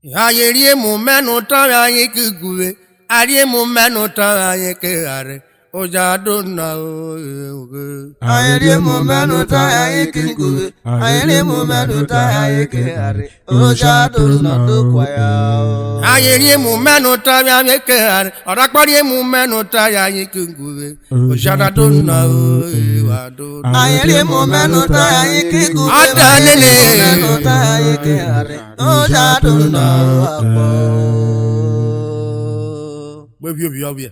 Ayerie mu menu tara yin kiguwe, arie mu menu tara yin keare. Oja dona o. Ayerie mu menu tara yin kiguwe, ayerie mu menu tara yin keare. Oja dona do kwaya. Ayerie mu menu tara yin keare. Orakpori mu menu tara yin kiguwe. Oja dona o. Ayerie mu menu tara yin kiguwe, Adanene menu tara yin keare. Oja dona o. Webi.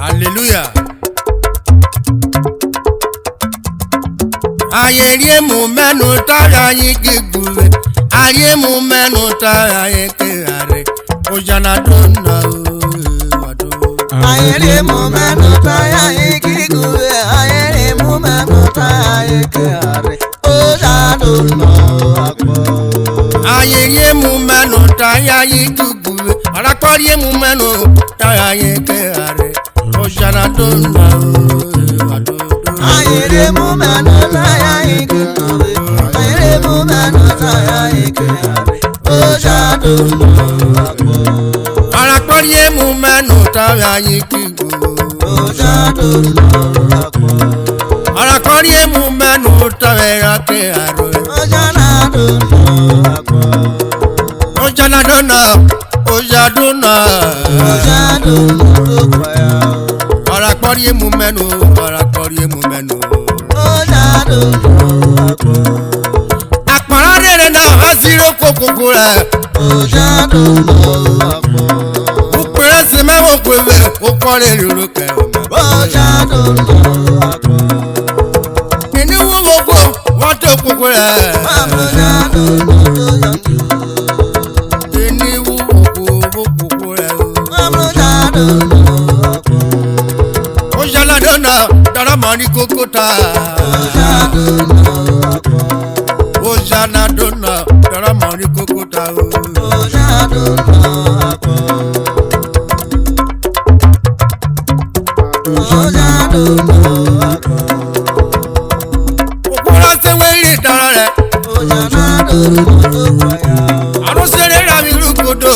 Hallelujah. Ayerie mu menu tara yin kiguwe, arie mu menu tara yin keare. Ojana dona o. Ayerie mu menu tara yin kiguwe, ayerie mu menu tara yin keare. Oja dona o. Ayerie mu menu tara yin kiguwe, arakpori mu menu tara yin keare. Ojana dona o. Ayerie mu menu tara yin kiguwe, ayerie mu menu tara yin keare. Oja dona o. Arakpori mu menu tara yin kiguwe. Oja dona o. Arakpori mu menu tara keare. Oja dona o. Ojana dona, oja dona. Oja dona do kwaya. Arakpori mu menu, arakpori mu menu. Oja dona o. Akpara rere na asiro kokoko re. Oja dona o. Upere si mewo kwebe, ukore ruru ke ome. Oja dona o. Ini wu gogo, wate kokoko re. Oja dona o. Ini wu gogo, kokoko re. Oja dona o. Ojala dona, dara mani kokota. Oja dona o. Ojana dona, dara mani kokota. Oja dona o. Oja dona o. Kokora se wiri dara re. Oja dona do kwaya. Arosere rami rukodo,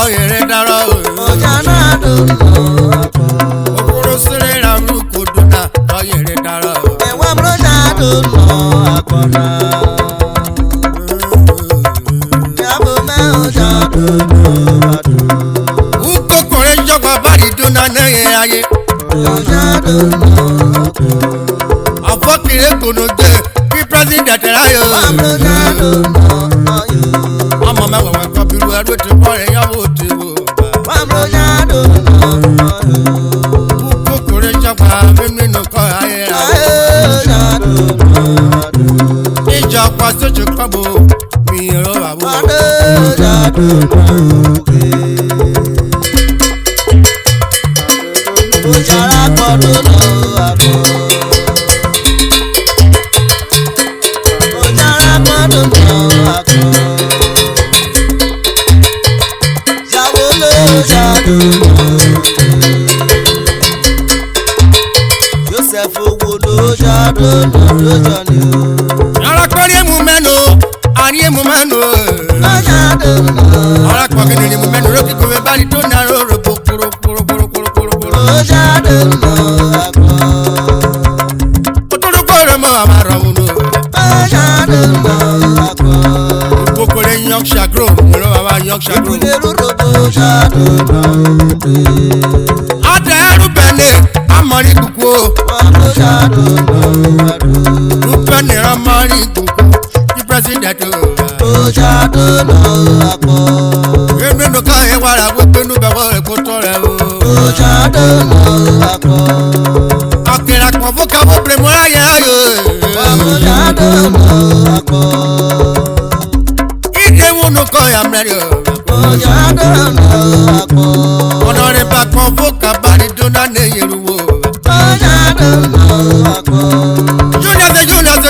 oyere dara o. Oja dona o. Okoro sere rami rukodo na, oyere dara o. Ewa broja dona akona. Yabo me oja dona o. Ukokore jogba Barridoo na neye aye. Oja dona o. Afokire konoje, ki president rayo. Broja dona o. Ọmọ mẹ́wẹ̀wẹ̀ kan bírú ẹrú ti kọ́ rẹ̀ yáwó ti wò bá. Broja dona o. Ukokore jogba mímínú kọ́ ayé ra. Oja dona o. Ìjọ pa sójú kọ́bù mi rọ àwọ̀. Oja dona o. Oja rakọ dona akọ. Oja rakọ dona akọ. Yàwó lója dona o. Joseph owó lója dona lójọ ni o. Arákùnrin mu mẹ́nu, àrí mu mẹ́nu. Oja dona o. Arákùnrin mu mẹ́nu lókè kò fẹ́ Barridoo náà rògbò kúrò. Oja dona akọ. Otoro kọ́ rẹ̀ mọ́ àmàrà wọn. Oja dona akọ. Kokore Yorkshire grow, ìrọ̀ bàbá Yorkshire grow. Oja dona o. Ate rúbẹ̀ni amọ̀rí kúkú o. Oja dona o. Rúbẹ̀ni amọ̀rí kúkú kí president o. Oja dona akọ. Èmi nù ká yẹ wàrà wípé nù bẹ̀wọ̀ rẹ̀ kó tọ́ rẹ̀ o. Oja dona akọ. Ọ̀kẹ́rẹ́ pọ̀ fún kábọ̀ bẹ̀rẹ̀ mọ́ ayé ayò. Oja dona akọ. Ìdè wù nù kọ́ ya mẹ́rin o. Oja ọ̀nàrẹ́ bá kan fọ́ọ̀kà Barridoo náà ní ìrùwò.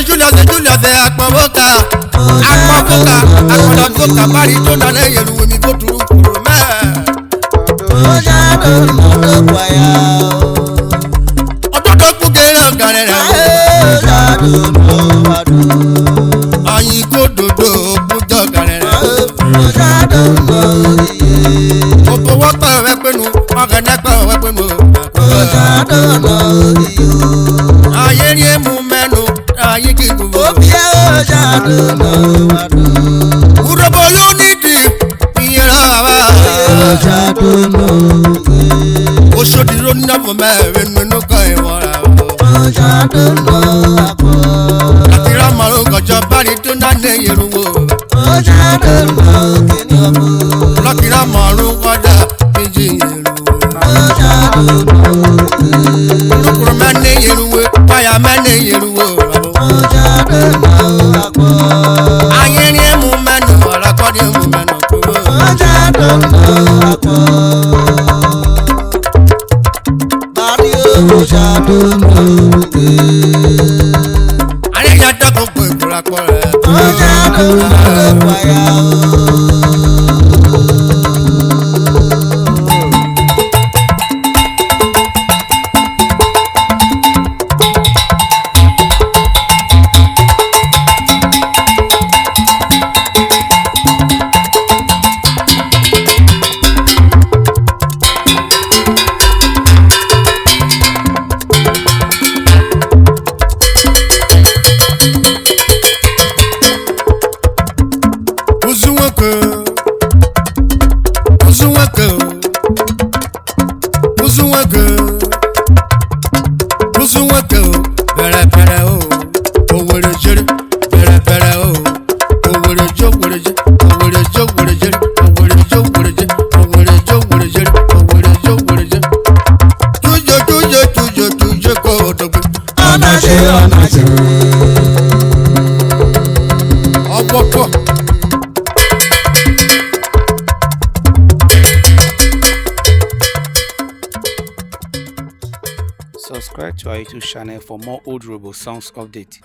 Julius akpọ̀fọ́kà Barridoo náà ní ìrùwò mi kò dúró kúrò mẹ́ẹ̀. ọdún tó kú kéré ọ̀gàrẹ̀ rẹ̀ wò. ayin kò dòdò kújọ ọ̀gàrẹ̀ rẹ̀ wò. gbogbo wọ́pọ̀ ẹ̀wẹ́ pinnu ọ̀gẹ̀dẹ̀pẹ̀ ẹ̀wẹ́ pinnu. ayé ni emu mẹ́nu ayé kíkù. URHOBO ló nídìí ìyẹra wa. Oṣodi ló ní ọ̀fọ̀ mẹ́rin nínú kan ìwọ̀ra o. àti rámọ̀rún kọjọ Barridoo náà ní ìrùwò. lọ́kì rámọ̀rún kọjá méjì ìrùwò. olùkùrù mẹ́ni ìrùwò wáyà mẹ́ni ìrùwò. ayé ni emu mẹ́nu ọ̀rọ̀ kọ́ ni emu mẹ́nu kúrò. ayé ya dọ́kun pé ìkúra pọ̀ rẹ̀. Subscribe to our YouTube channel for more URHOBO songs updates.